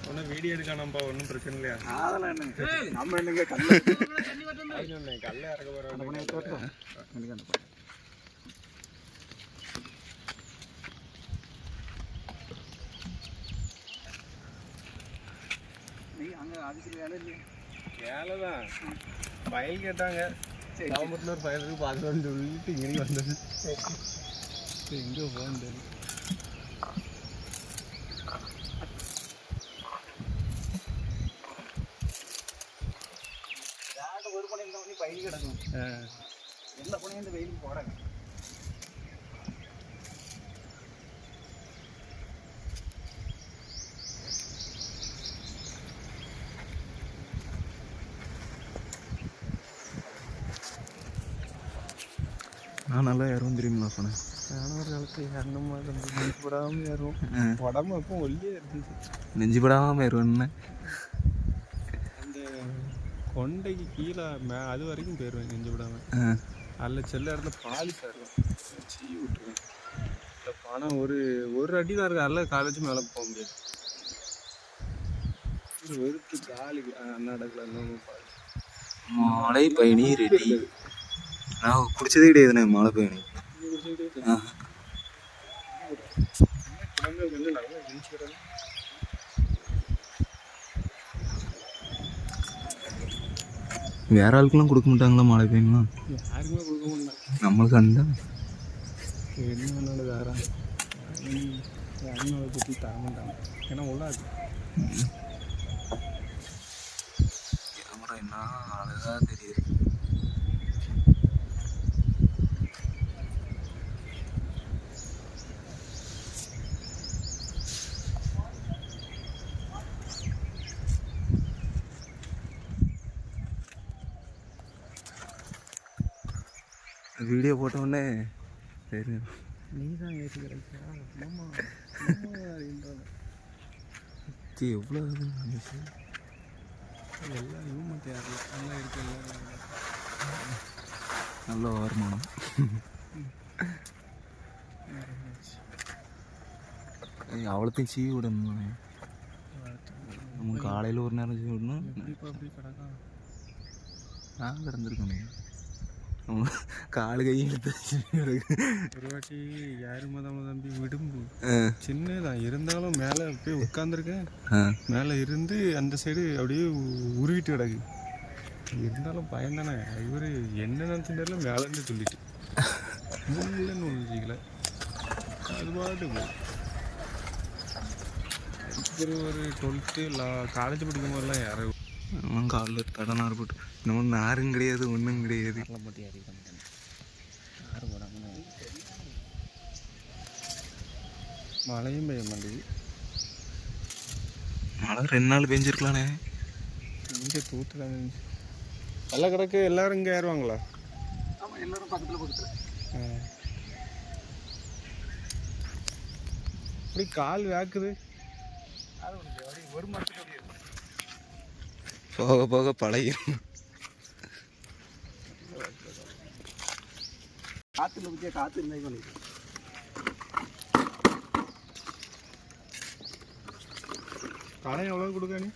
ஒன்றும் வீடியோ எடுக்கானப்பா, ஒன்றும் பிரச்சனை இல்லையா? அதெல்லாம் என்னங்க, நம்ம என்னங்க கல்ல இறக்க போகிறோம். அங்கே அதுக்கு வேலை இல்லையா? வேலை தான். ஃபைல் கேட்டாங்க, கிராமத்தில் ஒரு ஃபைல் இருக்குது பார்க்கணும்னு சொல்லிட்டு இங்கே வந்தது. எங்கே போகிறது? ஒரு பணம் இருந்தால் பயிர் கிடக்கும். எல்லா பணியும் இந்த வெயிலுக்கு போகிறாங்க. நான் நல்லா ஏறுவோம் தெரியுங்களா சொன்னேன். நானும் ஒரு காலத்தில் ஏறணும் மாதிரி நெஞ்சு படாமல் ஏறுவோம். உடம்பு அப்போ ஒல்லியே இருந்துச்சு. நெஞ்சு படாமல் ஏறுவேன்னு அந்த கொண்டைக்கு கீழே அது வரைக்கும் போயிடுவேன் நெஞ்சு விடாமல். அதில் செல்ல இடத்துல பாலிஷ் ஆடுவேன், சீ விட்டுருவேன். இந்த பணம் ஒரு அடி தான் இருக்குது. அதில் காலேஜ் மேலே போக முடியாது. வெறுத்து ஜாலி அண்ணாடக்கில் மழை பயணி ரெடி. நான் குடிச்சதே கிடையாதுண்ணே மழை பயணி. வேற ஆளுக்கெல்லாம் கொடுக்க மாட்டாங்களா மழை பயணிலாம்? யாருக்குமே கொடுக்க மாட்டாங்க. நம்மளுக்கு அந்த என்ன பண்ணாலும் வேற யாருமே பற்றி தர மாட்டாங்க. ஏன்னா உள்ளாது கேமரா என்ன அழகா தெரியுது. வீடியோ போட்டோடனே சரி நீ தான் ஏற்றி கிடைச்சா எவ்வளோ இருந்துச்சு. எல்லாம் ஹியூமன் தேரல நல்லா இருக்கு. நல்ல வருமானம். அவ்வளோத்தையும் சீவி விடணும். நம்ம காலையில் ஒரு நேரம் சீவி விடணும். அப்படி கிடக்கா நான் கிடந்திருக்கேன். காலு கையும் எடுத்து ஒரு வாட்டி யாருமா தான் தம்பி விடும்பு சின்னதான் இருந்தாலும் மேலே போய் உட்காந்துருக்கேன். மேலே இருந்து அந்த சைடு அப்படியே உருவிட்டு கிடக்கு. இருந்தாலும் பயந்தானே இவர் என்ன நினச்ச நேரில் மேலேருந்து சொல்லிட்டு இல்லைன்னு ஒன்றுச்சிக்கல. அது பாட்டு ஒரு 12th காலேஜ் படிக்கும் போதெல்லாம் யாரும் காலில் தடனார் போட்டு இன்னும் நாரும் கிடையாது, ஒன்றும் கிடையாது. போட்டு யாரும் யாரு போடாமல் மழையும் பெய்ய மாட்டேங்குது. மழை 2 நாள் பெஞ்சிருக்கலானே. இங்கே தூத்துலாம் பெஞ்சு நல்லா கிடக்கு. எல்லோரும் இங்கே ஏறுவாங்களா? ஆமாம், எல்லோரும் பக்கத்தில் அப்படி கால் வேக்குது. ஒரு மாதத்துக்கு போக போக பழகிடும். காற்றுல பற்றியா காற்று இருந்தால் பண்ணிடு. கடன் எவ்வளோ கொடுக்க? நீ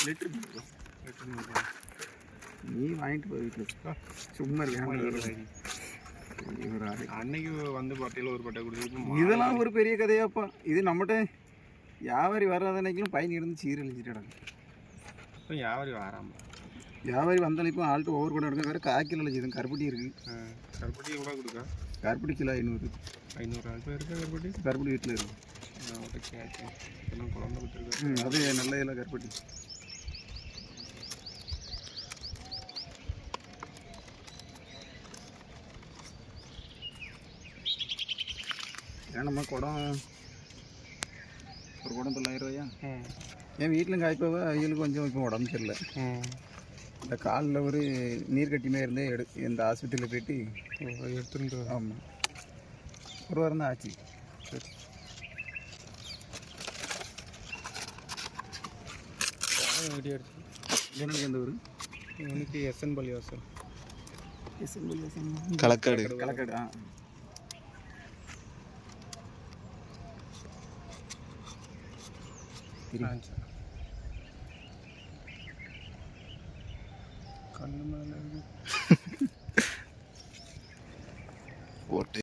லிட்டர் நீ வாங்கிட்டு போய் வீட்டில் சும்மா இருக்கேன். அன்னைக்கு வந்து பட்டையில் ஒரு பட்டை கொடுத்து இதெல்லாம் ஒரு பெரிய கதையாப்பா. இது நம்மகிட்ட வியாபாரி வராத அன்னைக்கும் பயன் இருந்து சீரழிச்சிட்டு இப்போ வியாபாரி வராமல் வியாபாரி வந்தாலும் இப்போ ஆள்கிட்ட ஒவ்வொரு கூட எடுக்க. வேறு 1/4 கிலோ இது கருப்பட்டி இருக்குது. கருப்பட்டி எவ்வளோ கொடுக்க? கருப்பட்டி கிலோ 500. 500 ரூபாய் இருக்கா கருப்பட்டி? கருப்பட்டி வீட்டில் இருக்கும். நான் அவர்கிட்ட கேட்டேன். எல்லாம் குழந்தை கொடுத்துருக்கேன். அது நல்ல இல்லை கருப்பட்டி. ஏன் நம்ம குடம் ஒரு குடம் 900 ரூபாயா? என் வீட்டிலும் காய்ப்பாவ அவங்களுக்கு கொஞ்சம் இப்போ உடம்பு சரியில்லை. இந்த காலில் ஒரு நீர் கட்டிமே இருந்தே இந்த ஆஸ்பத்திரியில் போயிட்டு எடுத்துட்டு. ஆமாம், ஒரு வாரம் தான் ஆச்சு. சரி, வீடியோ எடுத்து எனக்கு எந்த ஊர் இவனுக்கு எஸ்என் பள்ளிவாசல் களக்காடு களக்காடு. ஆ கண்ணு மேலே ஓட்டை